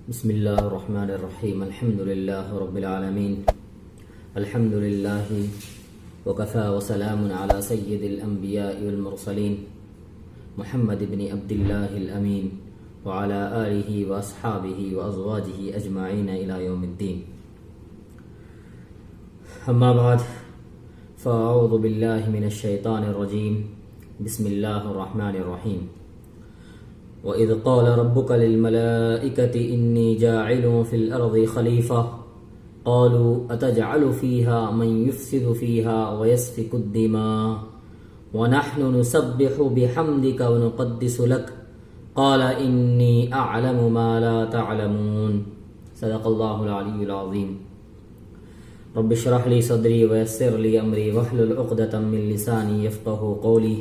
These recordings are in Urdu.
بسم اللہ الرحمن الرحیم الحمد للہ رب العالمین الحمد للہ وکفى وسلام علی سید الانبیاء والمرسلین محمد بن عبد اللہ الامین وعلى آلہ واصحابہ وازواجہ اجمعین الی یوم الدین. اما بعد فاعوذ باللہ من الشیطان الرجیم. بسم اللہ الرحمن الرحیم. وَإِذْ قَالَ رَبُّكَ لِلْمَلَائِكَةِ إِنِّي جَاعِلٌ فِي الْأَرْضِ خَلِيفَةً قَالُوا أَتَجْعَلُ فِيهَا مَن يُفْسِدُ فِيهَا وَيَسْفِكُ الدِّمَاءَ وَنَحْنُ نُسَبِّحُ بِحَمْدِكَ وَنُقَدِّسُ لَكَ قَالَ إِنِّي أَعْلَمُ مَا لَا تَعْلَمُونَ. صدق اللہ العلی العظیم. رب اشرح لي صدری ويسر لي أمری واحلل عقدة من لسانی يفقهوا قولی.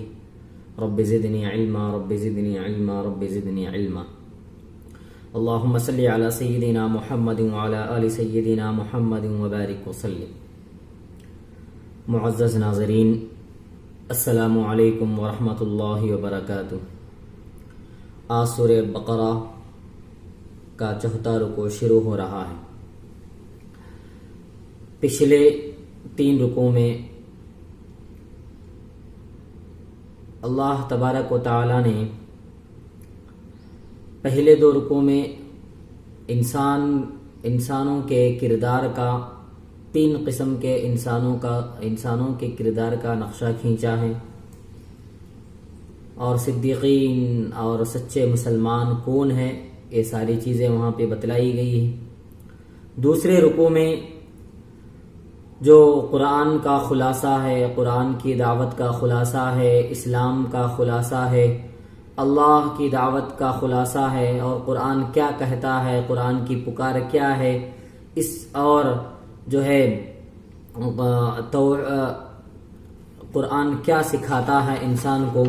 رب زدنی علما رب زدنی علما رب زدنی علما. اللهم صل على سيدنا محمد وعلى آل سيدنا محمد وبارك وسلم. معزز ناظرین، السلام علیکم ورحمۃ اللہ وبرکاتہ. آج سورہ بقرہ کا 4واں رکوع شروع ہو رہا ہے. پچھلے 3 رکوع میں اللہ تبارک و تعالی نے پہلے 2 رکوع میں انسانوں کے کردار کا 3 قسم کے انسانوں کے کردار کا نقشہ کھینچا ہے، اور صدیقین اور سچے مسلمان کون ہیں یہ ساری چیزیں وہاں پہ بتلائی گئی ہیں. دوسرے رکوع میں جو قرآن کا خلاصہ ہے، قرآن کی دعوت کا خلاصہ ہے، اسلام کا خلاصہ ہے، اللہ کی دعوت کا خلاصہ ہے، اور قرآن کیا کہتا ہے، قرآن کی پکار کیا ہے، اور جو ہے قرآن کیا سکھاتا ہے انسان کو،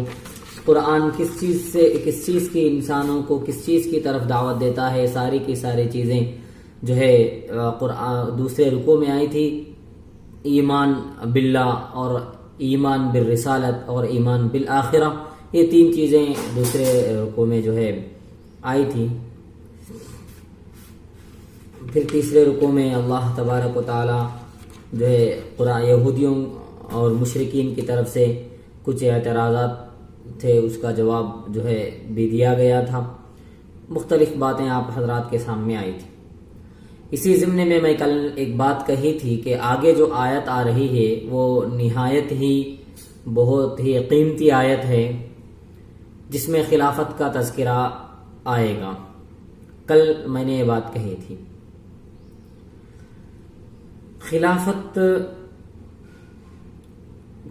قرآن کس چیز کی انسانوں کو کس چیز کی طرف دعوت دیتا ہے، ساری کی ساری چیزیں جو ہے قرآن دوسرے رکوع میں آئی تھی. ایمان باللہ اور ایمان بالرسالت اور ایمان بالآخرہ، یہ 3 چیزیں دوسرے رکوع میں جو ہے آئی تھی. پھر تیسرے رکوع میں اللہ تبارک و تعالی جو ہے قرآن یہودیوں اور مشرکین کی طرف سے کچھ اعتراضات تھے، اس کا جواب جو ہے بھی دیا گیا تھا. مختلف باتیں آپ حضرات کے سامنے آئی تھی. اسی ضمن میں کل ایک بات کہی تھی کہ آگے جو آیت آ رہی ہے وہ نہایت ہی بہت ہی قیمتی آیت ہے، جس میں خلافت کا تذکرہ آئے گا. کل میں نے یہ بات کہی تھی. خلافت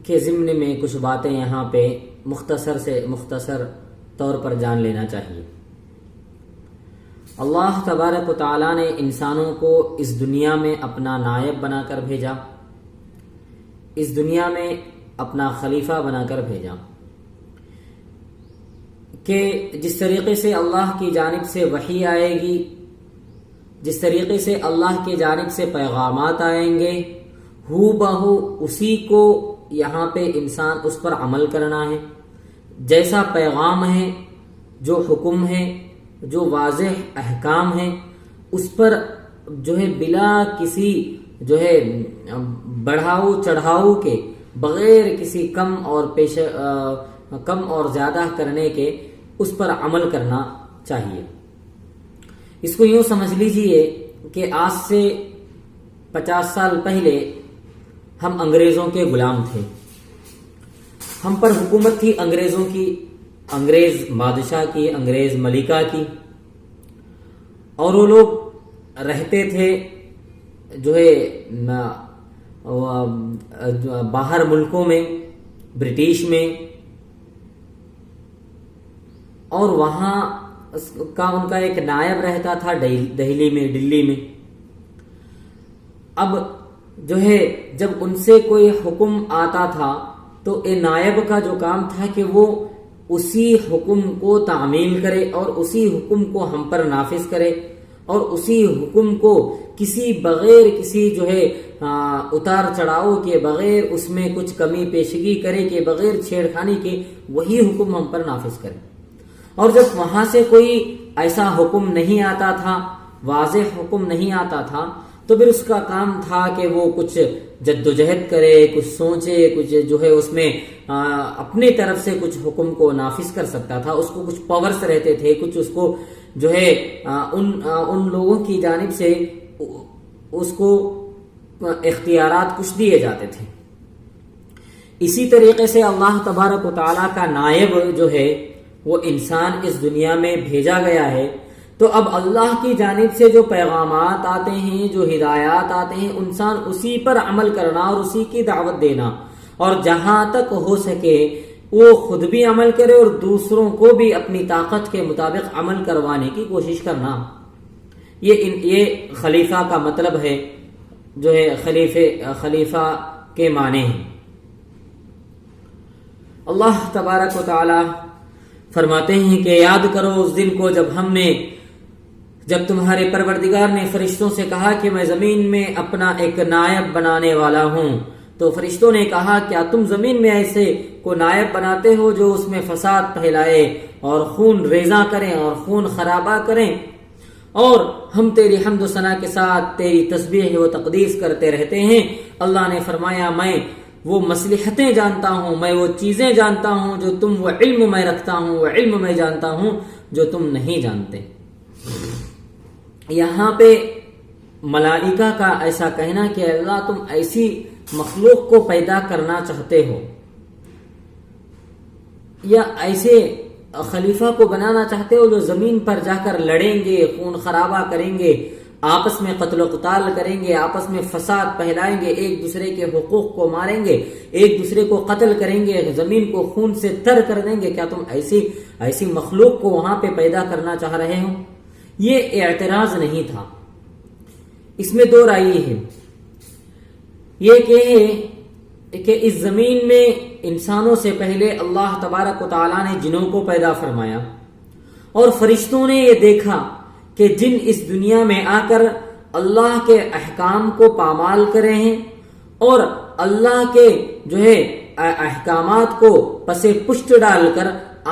کے ضمن میں کچھ باتیں یہاں پہ مختصر طور پر جان لینا چاہیے. اللہ تبارک و تعالیٰ نے انسانوں کو اس دنیا میں اپنا نائب بنا کر بھیجا، اس دنیا میں اپنا خلیفہ بنا کر بھیجا کہ جس طریقے سے اللہ کی جانب سے وحی آئے گی، جس طریقے سے اللہ کی جانب سے پیغامات آئیں گے، ہو بہو اسی کو یہاں پہ انسان اس پر عمل کرنا ہے. جیسا پیغام ہے، جو حکم ہے، جو واضح احکام ہیں، اس پر جو ہے بلا کسی جو ہے بڑھاؤ چڑھاؤ کے، بغیر کسی کم اور زیادہ کرنے کے اس پر عمل کرنا چاہیے. اس کو یوں سمجھ لیجئے کہ آج سے 50 سال پہلے ہم انگریزوں کے غلام تھے. ہم پر حکومت تھی انگریزوں کی، انگریز بادشاہ کی، انگریز ملکہ کی، اور وہ لوگ رہتے تھے جو ہے باہر ملکوں میں، برٹش میں، اور وہاں کا ان کا ایک نائب رہتا تھا دلی میں. اب جو ہے جب ان سے کوئی حکم آتا تھا تو یہ نائب کا جو کام تھا کہ وہ اسی حکم کو تعمیل کرے اور اسی حکم کو ہم پر نافذ کرے، اور اسی حکم کو بغیر کسی جو ہے اتار چڑھاؤ کے، بغیر اس میں کچھ کمی پیشگی کرے کے، بغیر چھیڑخانی کے وہی حکم ہم پر نافذ کرے. اور جب وہاں سے کوئی ایسا حکم نہیں آتا تھا واضح حکم نہیں آتا تھا تو پھر اس کا کام تھا کہ وہ کچھ جدوجہد کرے، کچھ سوچے، کچھ جو ہے اس میں اپنی طرف سے کچھ حکم کو نافذ کر سکتا تھا، اس کو کچھ پاورز رہتے تھے، کچھ اس کو جو ہے ان لوگوں کی جانب سے اس کو اختیارات کچھ دیے جاتے تھے۔ اسی طریقے سے اللہ تبارک و تعالیٰ کا نائب جو ہے وہ انسان اس دنیا میں بھیجا گیا ہے، تو اب اللہ کی جانب سے جو پیغامات آتے ہیں، جو ہدایات آتے ہیں، انسان اسی پر عمل کرنا اور اسی کی دعوت دینا، اور جہاں تک ہو سکے وہ خود بھی عمل کرے اور دوسروں کو بھی اپنی طاقت کے مطابق عمل کروانے کی کوشش کرنا۔ یہ خلیفہ کا مطلب ہے، جو ہے خلیفہ کے معنی ہیں۔ اللہ تبارک و تعالی فرماتے ہیں کہ یاد کرو اس دن کو جب تمہارے پروردگار نے فرشتوں سے کہا کہ میں زمین میں اپنا ایک نائب بنانے والا ہوں، تو فرشتوں نے کہا کیا تم زمین میں ایسے کو نائب بناتے ہو جو اس میں فساد پھیلائے اور خون ریزہ کریں اور خون خرابہ کریں، اور ہم تیری حمد و ثنا کے ساتھ تیری تسبیح و تقدیس کرتے رہتے ہیں۔ اللہ نے فرمایا میں وہ مصلحتیں جانتا ہوں، میں وہ چیزیں جانتا ہوں جو تم، وہ علم میں رکھتا ہوں، وہ علم میں جانتا ہوں جو تم نہیں جانتے۔ یہاں پہ ملائکہ کا ایسا کہنا کہ اللہ تم ایسی مخلوق کو پیدا کرنا چاہتے ہو یا ایسے خلیفہ کو بنانا چاہتے ہو جو زمین پر جا کر لڑیں گے، خون خرابہ کریں گے، آپس میں قتل و قتال کریں گے، آپس میں فساد پھیلائیں گے، ایک دوسرے کے حقوق کو ماریں گے، ایک دوسرے کو قتل کریں گے، زمین کو خون سے تر کر دیں گے، کیا تم ایسی مخلوق کو وہاں پہ پیدا کرنا چاہ رہے ہو؟ یہ اعتراض نہیں تھا، اس میں دو رائے ہے۔ یہ کہ اس زمین میں انسانوں سے پہلے اللہ تبارک و تعالیٰ نے جنوں کو پیدا فرمایا، اور فرشتوں نے یہ دیکھا کہ جن اس دنیا میں آ کر اللہ کے احکام کو پامال کرے ہیں اور اللہ کے جو ہے احکامات کو پس پشت ڈال کر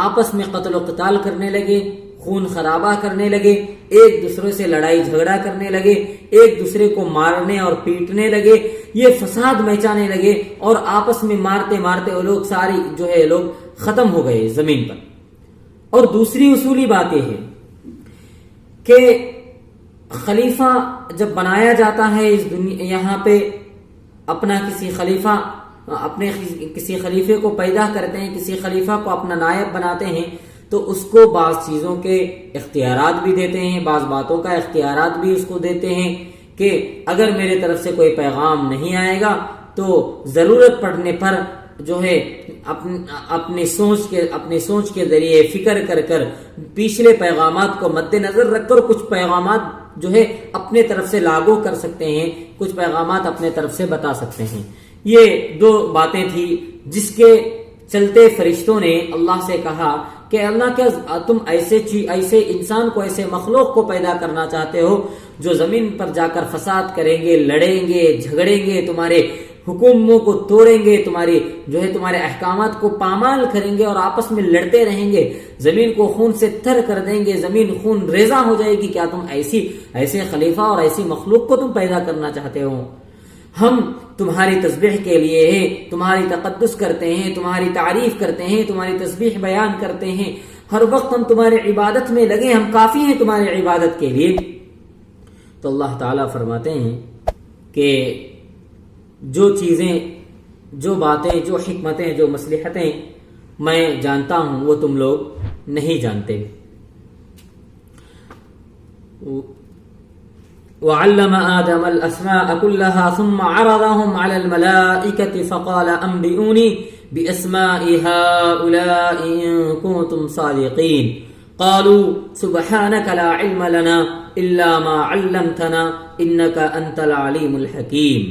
آپس میں قتل و قتال کرنے لگے، خون خرابہ کرنے لگے، ایک دوسرے سے لڑائی جھگڑا کرنے لگے، ایک دوسرے کو مارنے اور پیٹنے لگے، یہ فساد مچانے لگے، اور آپس میں مارتے مارتے وہ لوگ ساری جو ہے لوگ ختم ہو گئے زمین پر۔ اور دوسری اصولی بات یہ ہے کہ خلیفہ جب بنایا جاتا ہے اس دنیا، یہاں پہ اپنا کسی خلیفے کو پیدا کرتے ہیں، کسی خلیفہ کو اپنا نائب بناتے ہیں، تو اس کو بعض چیزوں کے اختیارات بھی دیتے ہیں، بعض باتوں کا اختیارات بھی اس کو دیتے ہیں کہ اگر میرے طرف سے کوئی پیغام نہیں آئے گا تو ضرورت پڑنے پر جو ہے اپنی سوچ کے ذریعے فکر کر پچھلے پیغامات کو مد نظر رکھ کر کچھ پیغامات جو ہے اپنے طرف سے لاگو کر سکتے ہیں، کچھ پیغامات اپنے طرف سے بتا سکتے ہیں۔ یہ دو باتیں تھی جس کے چلتے فرشتوں نے اللہ سے کہا کہ اللہ کیا تم ایسے انسان کو، ایسے مخلوق کو پیدا کرنا چاہتے ہو جو زمین پر جا کر فساد کریں گے، لڑیں گے، جھگڑیں گے، تمہارے حکومتوں کو توڑیں گے، تمہارے احکامات کو پامال کریں گے اور آپس میں لڑتے رہیں گے، زمین کو خون سے تر کر دیں گے، زمین خون ریزہ ہو جائے گی، کیا تم ایسے خلیفہ اور ایسی مخلوق کو تم پیدا کرنا چاہتے ہو؟ ہم تمہاری تسبیح کے لیے ہیں، تمہاری تقدس کرتے ہیں، تمہاری تعریف کرتے ہیں، تمہاری تسبیح بیان کرتے ہیں، ہر وقت ہم تمہاری عبادت میں لگے، ہم کافی ہیں تمہاری عبادت کے لیے۔ تو اللہ تعالیٰ فرماتے ہیں کہ جو چیزیں، جو باتیں، جو حکمتیں، جو مصلحتیں میں جانتا ہوں وہ تم لوگ نہیں جانتے۔ وعلم آدم الأسماء كلها ثم عرضهم على الملائكة فقال أنبئوني بأسماء هؤلاء إن كنتم صادقين قالوا سبحانك لا علم لنا إلا ما علمتنا إنك أنت العليم الحكيم۔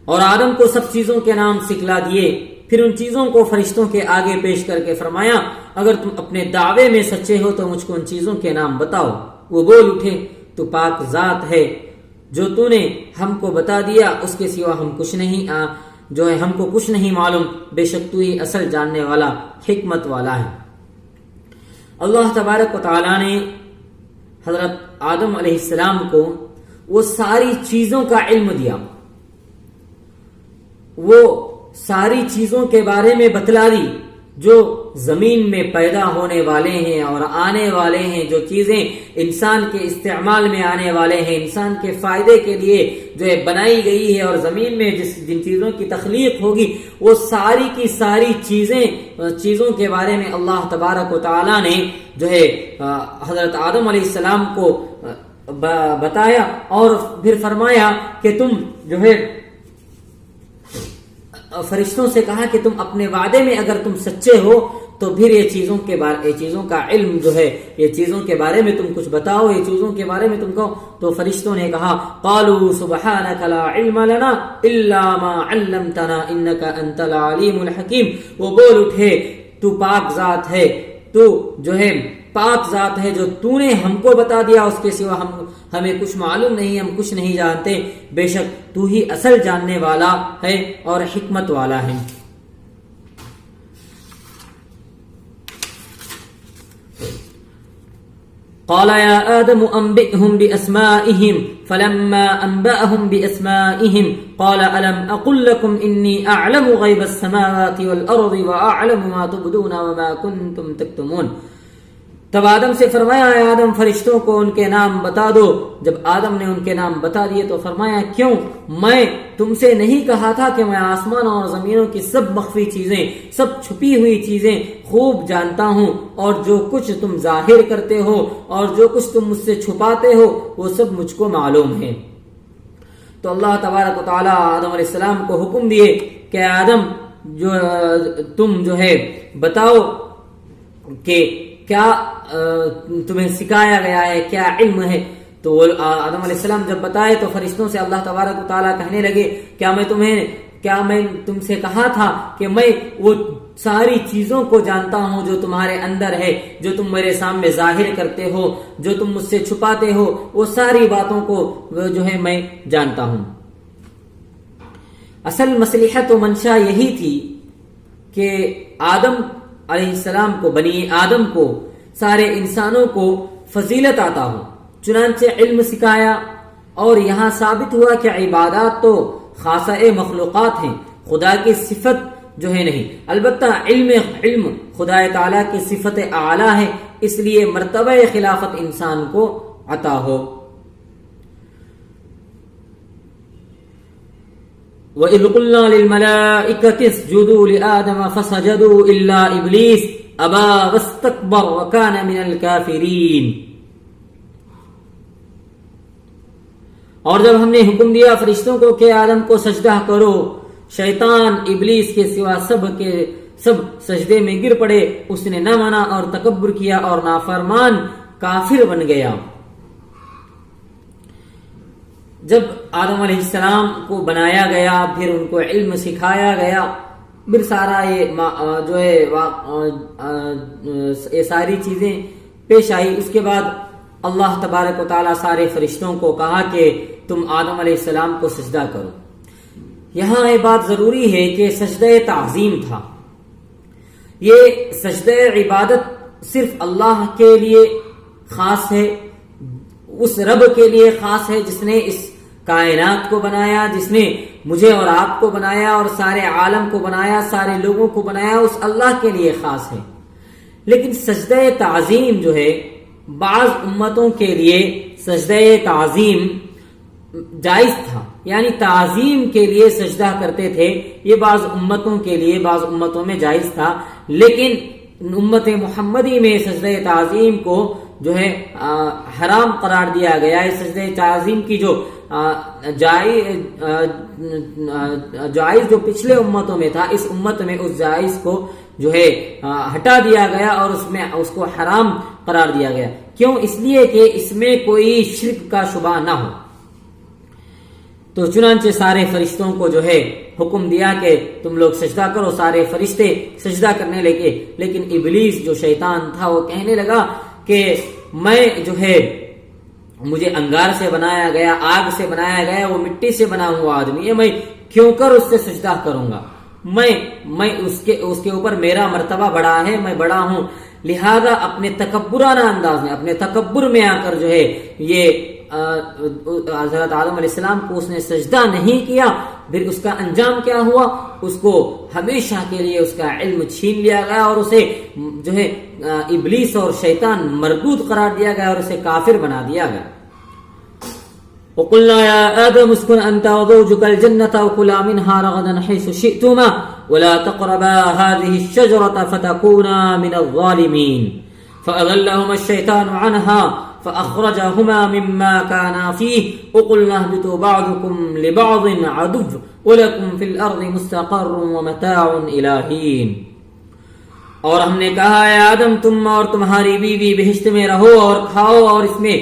اور آدم کو سب چیزوں کے نام سکھلا دیے، پھر ان چیزوں کو فرشتوں کے آگے پیش کر کے فرمایا اگر تم اپنے دعوے میں سچے ہو تو مجھ کو ان چیزوں کے نام بتاؤ۔ وہ بول اٹھے تو پاک ذات ہے جو تو نے ہم کو بتا دیا، اس کے سوا ہم کو کچھ نہیں معلوم، بے شک تو ہی اصل جاننے والا، حکمت والا ہے۔ اللہ تبارک و تعالی نے حضرت آدم علیہ السلام کو وہ ساری چیزوں کا علم دیا، وہ ساری چیزوں کے بارے میں بتلا دی جو زمین میں پیدا ہونے والے ہیں اور آنے والے ہیں، جو چیزیں انسان کے استعمال میں آنے والے ہیں، انسان کے فائدے کے لیے جو ہے بنائی گئی ہے، اور زمین میں جن چیزوں کی تخلیق ہوگی وہ ساری کی ساری چیزوں کے بارے میں اللہ تبارک و تعالی نے جو ہے حضرت آدم علیہ السلام کو بتایا، اور پھر فرمایا کہ تم جو ہے فرشتوں سے کہا کہ تم اپنے وعدے میں اگر تم سچے ہو تو پھر یہ چیزوں کا علم جو ہے، یہ چیزوں کے بارے میں تم کچھ بتاؤ، یہ چیزوں کے بارے میں تم کہو۔ تو فرشتوں نے کہا قالوا سبحانك لا علم لنا الا ما علمتنا انك انت العلیم الحکیم، وہ بول اٹھے تو پاک ذات ہے، تو جو ہے پاک ذات ہے، جو تو نے ہم کو بتا دیا، اس کے سوا ہمیں کچھ معلوم نہیں، ہم کچھ نہیں جانتے، بے شک تو ہی اصل جاننے والا ہے اور حکمت والا ہے۔ قال يا آدم أنبئهم بأسمائهم فلما أنبأهم بأسمائهم قال ألم أقل لكم إني أعلم غيب السماوات والأرض وأعلم ما تبدون وما كنتم تكتمون۔ تب آدم سے فرمایا اے آدم فرشتوں کو ان کے نام بتا دو۔ جب آدم نے ان کے نام بتا دیے تو فرمایا کیوں، میں تم سے نہیں کہا تھا کہ میں آسمان اور زمینوں کی سب مخفی چیزیں، سب چھپی ہوئی چیزیں خوب جانتا ہوں، اور جو کچھ تم ظاہر کرتے ہو اور جو کچھ تم مجھ سے چھپاتے ہو وہ سب مجھ کو معلوم ہے۔ تو اللہ تبارک و تعالی آدم علیہ السلام کو حکم دیے کہ آدم جو تم جو ہے بتاؤ کہ کیا تمہیں سکھایا گیا ہے، کیا علم ہے۔ تو آدم علیہ السلام جب بتائے تو فرشتوں سے اللہ تبارک و تعالیٰ کہنے لگے کیا میں تم سے کہا تھا کہ میں وہ ساری چیزوں کو جانتا ہوں جو تمہارے اندر ہے، جو تم میرے سامنے ظاہر کرتے ہو، جو تم مجھ سے چھپاتے ہو، وہ ساری باتوں کو جو ہے میں جانتا ہوں۔ اصل مصلحت و منشا یہی تھی کہ آدم علیہ السلام کو، بنی آدم کو، سارے انسانوں کو فضیلت عطا ہو، چنانچہ علم سکھایا، اور یہاں ثابت ہوا کہ عبادات تو خاصہ مخلوقات ہیں، خدا کی صفت جو ہے نہیں، البتہ علم خدا تعالیٰ کی صفت اعلیٰ ہے، اس لیے مرتبہ خلافت انسان کو عطا ہو۔ وَإِذْ قُلْنَا لِلْمَلَائِكَةِ اسْجُدُوا لِآدَمَ فَسَجَدُوا إِلَّا إِبْلِيسَ أَبَى وَاسْتَكْبَرَ وَكَانَ مِنَ الْكَافِرِينَ۔ اور جب ہم نے حکم دیا فرشتوں کو کہ آدم کو سجدہ کرو، شیطان ابلیس کے سوا سب سجدے میں گر پڑے، اس نے نہ مانا اور تکبر کیا اور نافرمان کافر بن گیا۔ جب آدم علیہ السلام کو بنایا گیا، پھر ان کو علم سکھایا گیا، پھر سارا یہ ساری چیزیں پیش آئی، اس کے بعد اللہ تبارک و تعالیٰ سارے فرشتوں کو کہا کہ تم آدم علیہ السلام کو سجدہ کرو۔ یہاں یہ بات ضروری ہے کہ سجدہ تعظیم تھا، یہ سجدہ عبادت صرف اللہ کے لیے خاص ہے، اس رب کے لیے خاص ہے جس نے اس کائنات کو بنایا، جس نے مجھے اور آپ کو بنایا اور سارے عالم کو بنایا، سارے لوگوں کو بنایا، اس اللہ کے لیے خاص ہے۔ لیکن سجدہ تعظیم جو ہے، بعض امتوں کے لیے سجدہ تعظیم جائز تھا، یعنی تعظیم کے لیے سجدہ کرتے تھے، یہ بعض امتوں کے لیے، بعض امتوں میں جائز تھا، لیکن امت محمدی میں سجدہ تعظیم کو جو ہے حرام قرار دیا گیا ہے۔ سجدہ تعظیم کی جو جائز جو پچھلے امتوں میں تھا، اس امت میں اس جائز کو جو ہے ہٹا دیا گیا اور اس کو حرام قرار دیا گیا۔ کیوں؟ اس لیے کہ اس میں کوئی شرک کا شبہ نہ ہو۔ تو چنانچہ سارے فرشتوں کو جو ہے حکم دیا کہ تم لوگ سجدہ کرو، سارے فرشتے سجدہ کرنے لگے، لیکن ابلیس جو شیطان تھا وہ کہنے لگا کہ میں جو ہے مجھے انگار سے بنایا گیا، آگ سے بنایا گیا، وہ مٹی سے بنا ہوا آدمی ہے، میں کیوں کر اس سے سجدہ کروں گا؟ میں اس کے اوپر میرا مرتبہ بڑا ہے، میں بڑا ہوں، لہذا اپنے تکبرانہ انداز میں، اپنے تکبر میں آ کر جو ہے یہ حضرت آدم علیہ السلام کو اس نے سجدہ نہیں کیا، پھر اس کا انجام کیا ہوا؟ اس کو ہمیشہ کے لیے اس کا علم چھین لیا گیا اور اسے جو ہے ابلیس اور شیطان مردود قرار دیا گیا اور اسے کافر بنا دیا گیا۔ وَقُلْنَا يَا آدَمُ اسْكُنْ أَنْتَ وَزَوْجُكَ الْجَنَّةَ وَكُلَا مِنْهَا رَغَدًا حَيْثُ شِئْتُمَا وَلَا تَقْرَبَا هَذِهِ الشَّجَرَةَ فَتَكُونَا مِنَ الظَّالِمِينَ فَأَضَلَّهُمَا الشَّيْطَانُ عَنْهَا فَأَخْرَجَهُمَا مِمَّا كَانَا فِيهِ وَقُلْنَا اهْبِطُوا بَعْضُكُمْ لِبَعْضٍ عَدُوٌّ وَلَكُمْ فِي الْأَرْضِ مُسْتَقَرٌّ وَمَتَاعٌ إِلَىٰ حِينٍ۔ اور ہم نے کہا اے آدم تم اور تمہاری بیوی بہشت میں رہو اور کھاؤ اور اس میں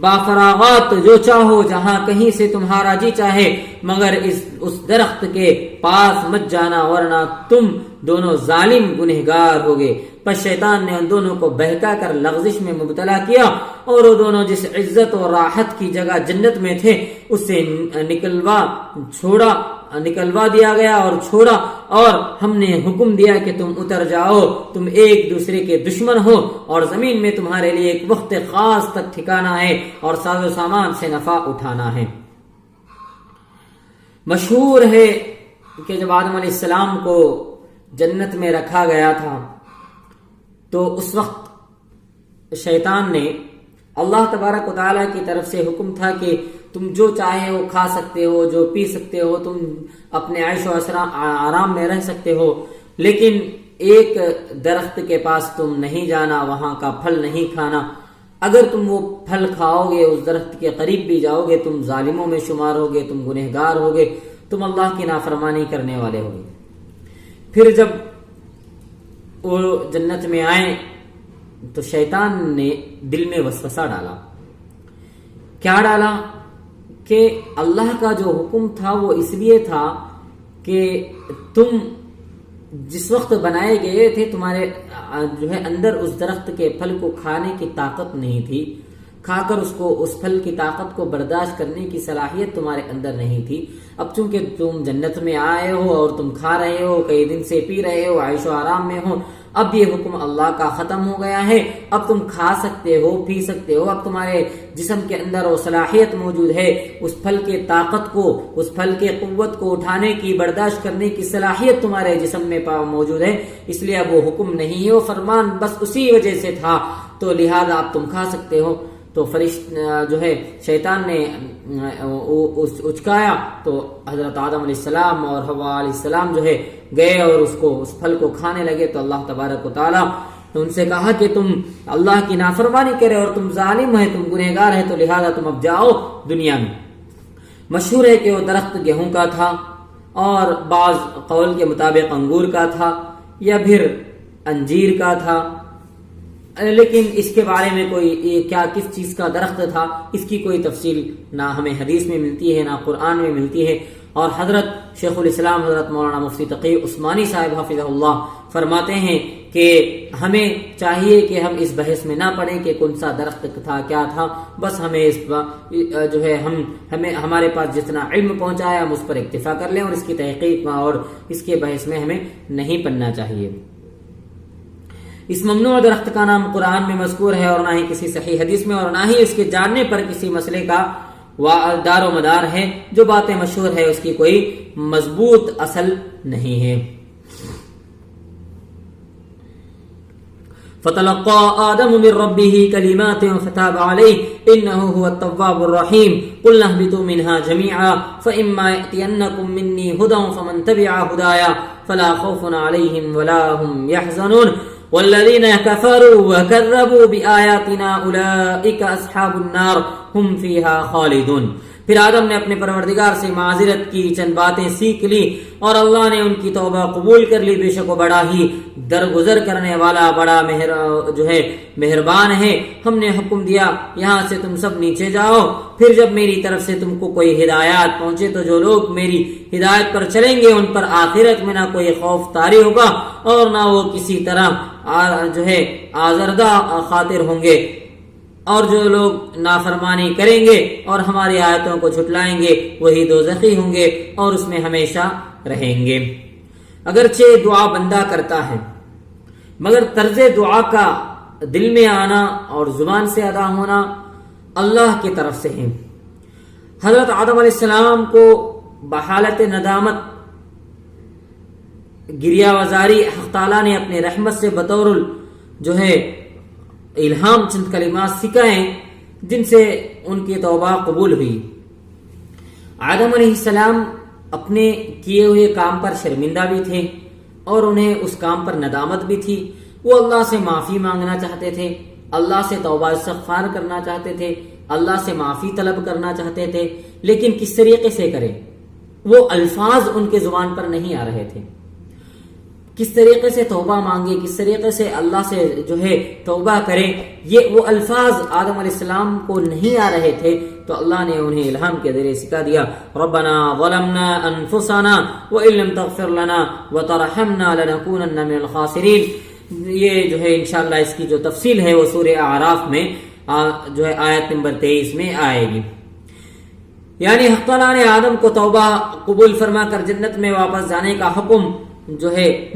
بافراغات جو چاہو جہاں کہیں سے تمہارا جی چاہے، مگر اس درخت کے پاس مت جانا ورنہ تم دونوں ظالم گنہگار ہوگے۔ پس شیطان نے ان دونوں کو بہکا کر لغزش میں مبتلا کیا اور وہ دونوں جس عزت اور راحت کی جگہ جنت میں تھے اس سے نکلوا دیا گیا اور چھوڑا، اور ہم نے حکم دیا کہ تم اتر جاؤ، تم ایک دوسرے کے دشمن ہو اور زمین میں تمہارے لیے ایک وقت خاص تک ٹھکانا ہے اور ساز و سامان سے نفع اٹھانا ہے۔ مشہور ہے کہ جب آدم علیہ السلام کو جنت میں رکھا گیا تھا تو اس وقت شیطان نے اللہ تبارک و تعالیٰ کی طرف سے حکم تھا کہ تم جو چاہے وہ کھا سکتے ہو، جو پی سکتے ہو، تم اپنے عیش و آرام میں رہ سکتے ہو، لیکن ایک درخت کے پاس تم نہیں جانا، وہاں کا پھل نہیں کھانا۔ اگر تم وہ پھل کھاؤ گے، اس درخت کے قریب بھی جاؤ گے، تم ظالموں میں شمار ہوگے، تم گنہگار ہوگے، تم اللہ کی نافرمانی کرنے والے ہوگے۔ پھر جب وہ جنت میں آئے تو شیطان نے دل میں وسوسہ ڈالا۔ کیا ڈالا؟ کہ اللہ کا جو حکم تھا وہ اس لیے تھا کہ تم جس وقت بنائے گئے تھے تمہارے جو ہے اندر اس درخت کے پھل کو کھانے کی طاقت نہیں تھی، کھا کر اس پھل کی طاقت کو برداشت کرنے کی صلاحیت تمہارے اندر نہیں تھی۔ اب چونکہ تم جنت میں آئے ہو اور تم کھا رہے ہو، کئی دن سے پی رہے ہو، عیش و آرام میں ہو، اب یہ حکم اللہ کا ختم ہو گیا ہے، اب تم کھا سکتے ہو، پی سکتے ہو، اب تمہارے جسم کے اندر وہ صلاحیت موجود ہے، اس پھل کے طاقت کو، اس پھل کے قوت کو اٹھانے کی، برداشت کرنے کی صلاحیت تمہارے جسم میں موجود ہے، اس لیے اب وہ حکم نہیں ہے، وہ فرمان بس اسی وجہ سے تھا، تو لہذا اب تم کھا سکتے ہو۔ تو جو ہے شیطان نے اچکایا تو حضرت آدم علیہ السلام اور حوا علیہ السلام جو ہے گئے اور اس پھل کو کھانے لگے، تو اللہ تبارک و تعالی نے ان سے کہا کہ تم اللہ کی نافرمانی کرے اور تم ظالم ہے، تم گنہگار ہے، تو لہذا تم اب جاؤ دنیا میں۔ مشہور ہے کہ وہ درخت گیہوں کا تھا اور بعض قول کے مطابق انگور کا تھا یا پھر انجیر کا تھا، لیکن اس کے بارے میں کوئی کس چیز کا درخت تھا اس کی کوئی تفصیل نہ ہمیں حدیث میں ملتی ہے نہ قرآن میں ملتی ہے۔ اور حضرت شیخ الاسلام حضرت مولانا مفتی تقی عثمانی صاحب حفظہ اللہ فرماتے ہیں کہ ہمیں چاہیے کہ ہم اس بحث میں نہ پڑیں کہ کون سا درخت تھا، کیا تھا، بس ہمیں اس جو ہے ہمیں ہمارے پاس جتنا علم پہنچا ہے ہم اس پر اکتفا کر لیں اور اس کی تحقیق اور اس کے بحث میں ہمیں نہیں پڑنا چاہیے۔ اس ممنوع درخت کا نام قرآن میں مذکور ہے اور نہ ہی کسی صحیح حدیث میں، اور نہ ہی اس کے جاننے پر کسی مسئلے کا دار و مدار ہے۔ جو باتیں مشہور ہے اس کی کوئی مضبوط اصل نہیں ہے۔ فَتَلَقَّى آدَمُ مِن رَّبِّهِ كَلِمَاتٍ فَتَابَ عَلَيْهِ إِنَّهُ هُوَ التَّوَّابُ الرَّحِيمُ قُلْنَا اهْبِطُوا مِنْهَا جَمِيعًا فَإِمَّا يَأْتِيَنَّكُم مِّنِّي هُدًى فَمَن تَبِعَ هُدَايَ فَلَا خَوْفٌ عَلَيْهِمْ وَلَا هُمْ يَحْزَنُونَ والذين كفروا وكذبوا بآياتنا أولئك أصحاب النار هم فيها خالدون۔ پھر آدم نے اپنے پروردگار سے معذرت کی، چند باتیں سیکھ لی اور اللہ نے ان کی توبہ قبول کر لی، بے شک وہ بڑا ہی درگزر کرنے والا، بڑا مہربان ہے۔ ہم نے حکم دیا یہاں سے تم سب نیچے جاؤ، پھر جب میری طرف سے تم کو کوئی ہدایات پہنچے تو جو لوگ میری ہدایت پر چلیں گے ان پر آخرت میں نہ کوئی خوف طاری ہوگا اور نہ وہ کسی طرح آزردہ خاطر ہوں گے، اور جو لوگ نافرمانی کریں گے اور ہماری آیتوں کو جھٹلائیں گے وہی دوزخی ہوں گے اور اس میں ہمیشہ رہیں گے۔ اگرچہ دعا بندہ کرتا ہے مگر طرز دعا کا دل میں آنا اور زبان سے ادا ہونا اللہ کی طرف سے ہے۔ حضرت آدم علیہ السلام کو بحالت ندامت گریہ وزاری حق تعالیٰ نے اپنے رحمت سے بطور الہام چند کلمات سکھائے جن سے ان کی توبہ قبول ہوئی۔ آدم علیہ السلام اپنے کیے ہوئے کام پر شرمندہ بھی تھے اور انہیں اس کام پر ندامت بھی تھی۔ وہ اللہ سے معافی مانگنا چاہتے تھے، اللہ سے توبہ استغفار کرنا چاہتے تھے، اللہ سے معافی طلب کرنا چاہتے تھے، لیکن کس طریقے سے کریں؟ وہ الفاظ ان کے زبان پر نہیں آ رہے تھے۔ کس طریقے سے توبہ مانگے، کس طریقے سے اللہ سے توبہ کریں، یہ وہ الفاظ آدم علیہ السلام کو نہیں آ رہے تھے، تو اللہ نے انہیں الہام کے ذریعے سکھا دیا۔ ربنا ظلمنا انفسنا وان لم تغفر لنا وترحمنا لنكونن من الخاسرین۔ یہ انشاءاللہ اس کی جو تفصیل ہے وہ سورہ اعراف میں آیت نمبر 23 میں آئے گی۔ یعنی حق تعالیٰ نے آدم کو توبہ قبول فرما کر جنت میں واپس جانے کا حکم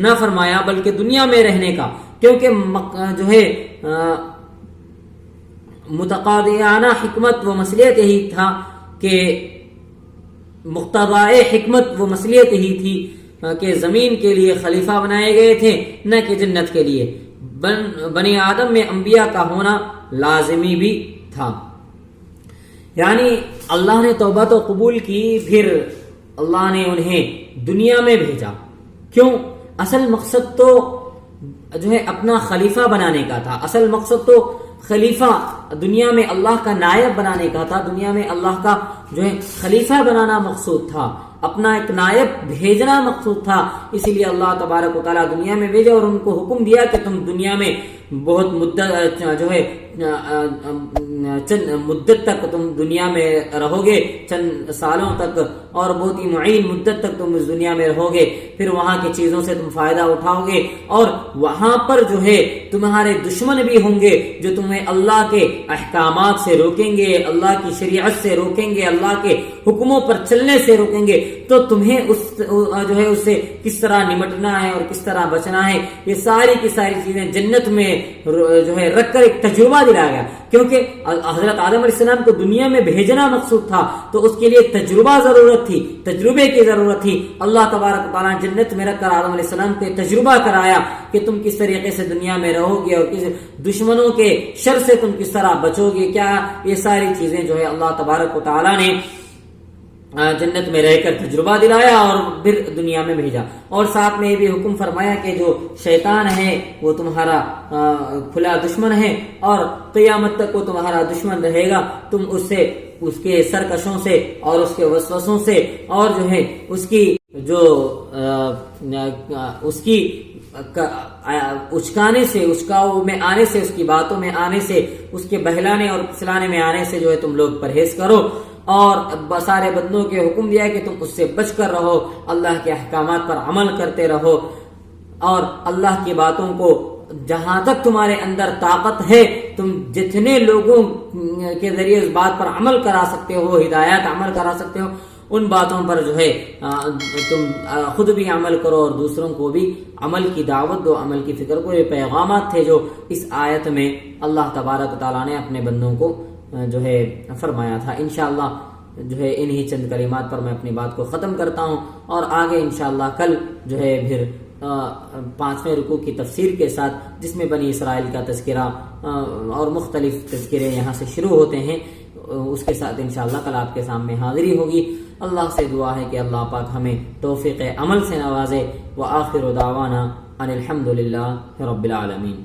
نہ فرمایا، بلکہ دنیا میں رہنے کا، کیونکہ متقاضیانہ حکمت و مصلحت یہی تھا کہ مقتضائے حکمت و مصلحت یہی تھی کہ زمین کے لیے خلیفہ بنائے گئے تھے، نہ کہ جنت کے لیے۔ بنی آدم میں انبیاء کا ہونا لازمی بھی تھا۔ یعنی اللہ نے توبہ تو قبول کی، پھر اللہ نے انہیں دنیا میں بھیجا۔ کیوں؟ اصل مقصد تو اپنا خلیفہ بنانے کا تھا، اصل مقصد تو خلیفہ دنیا میں اللہ کا نائب بنانے کا تھا، دنیا میں اللہ کا خلیفہ بنانا مقصود تھا، اپنا ایک نائب بھیجنا مقصود تھا۔ اسی لیے اللہ تبارک و تعالیٰ دنیا میں بھیجا اور ان کو حکم دیا کہ تم دنیا میں بہت چند مدت تک تم دنیا میں رہو گے، چند سالوں تک، اور بہت ہی معین مدت تک تم اس دنیا میں رہو گے، پھر وہاں کی چیزوں سے تم فائدہ اٹھاؤ گے، اور وہاں پر تمہارے دشمن بھی ہوں گے جو تمہیں اللہ کے احکامات سے روکیں گے، اللہ کی شریعت سے روکیں گے، اللہ کے حکموں پر چلنے سے روکیں گے۔ تو تمہیں اس سے کس طرح نمٹنا ہے اور کس طرح بچنا ہے، یہ ساری کی ساری چیزیں جنت میں رکھ کر ایک تجربہ دلایا گیا، کیونکہ حضرت آدم علیہ السلام کو دنیا میں بھیجنا مقصود تھا، تو اس کے لیے تجربہ ضرورت تھی، تجربے کی ضرورت تھی۔ اللہ تبارک تعالیٰ جنت میں رکھ کر آدم علیہ السلام کو تجربہ کرایا کہ تم کس طریقے سے دنیا میں رہو گے اور کس دشمنوں کے شر سے تم کس طرح بچو گے، کیا یہ ساری چیزیں اللہ تبارک و تعالیٰ نے جنت میں رہ کر تجربہ دلایا اور پھر دنیا میں بھیجا۔ اور ساتھ میں یہ بھی حکم فرمایا کہ جو شیطان ہے وہ تمہارا کھلا دشمن ہے اور قیامت تک وہ تمہارا دشمن رہے گا، تم اس کے سرکشوں سے اور اس کے وسوسوں سے اور اس کی اچکانے سے، اچکاؤ میں آنے سے، اس کی باتوں میں آنے سے، اس کے بہلانے اور پھسلانے میں آنے سے تم لوگ پرہیز کرو، اور سارے بندوں کے حکم دیا کہ تم اس سے بچ کر رہو، اللہ کے احکامات پر عمل کرتے رہو، اور اللہ کی باتوں کو جہاں تک تمہارے اندر طاقت ہے تم جتنے لوگوں کے ذریعے اس بات پر عمل کرا سکتے ہو، ہدایات عمل کرا سکتے ہو، ان باتوں پر تم خود بھی عمل کرو اور دوسروں کو بھی عمل کی دعوت دو، عمل کی فکر کو۔ یہ پیغامات تھے جو اس آیت میں اللہ تبارک تعالیٰ نے اپنے بندوں کو فرمایا تھا۔ انشاءاللہ انہی چند کلمات پر میں اپنی بات کو ختم کرتا ہوں، اور آگے انشاءاللہ کل پھر 5ویں رکوع کی تفسیر کے ساتھ، جس میں بنی اسرائیل کا تذکرہ اور مختلف تذکرے یہاں سے شروع ہوتے ہیں، اس کے ساتھ انشاءاللہ کل آپ کے سامنے حاضری ہوگی۔ اللہ سے دعا ہے کہ اللہ پاک ہمیں توفیق عمل سے نوازے۔ وآخر دعوانا ان الحمد للہ رب العالمین۔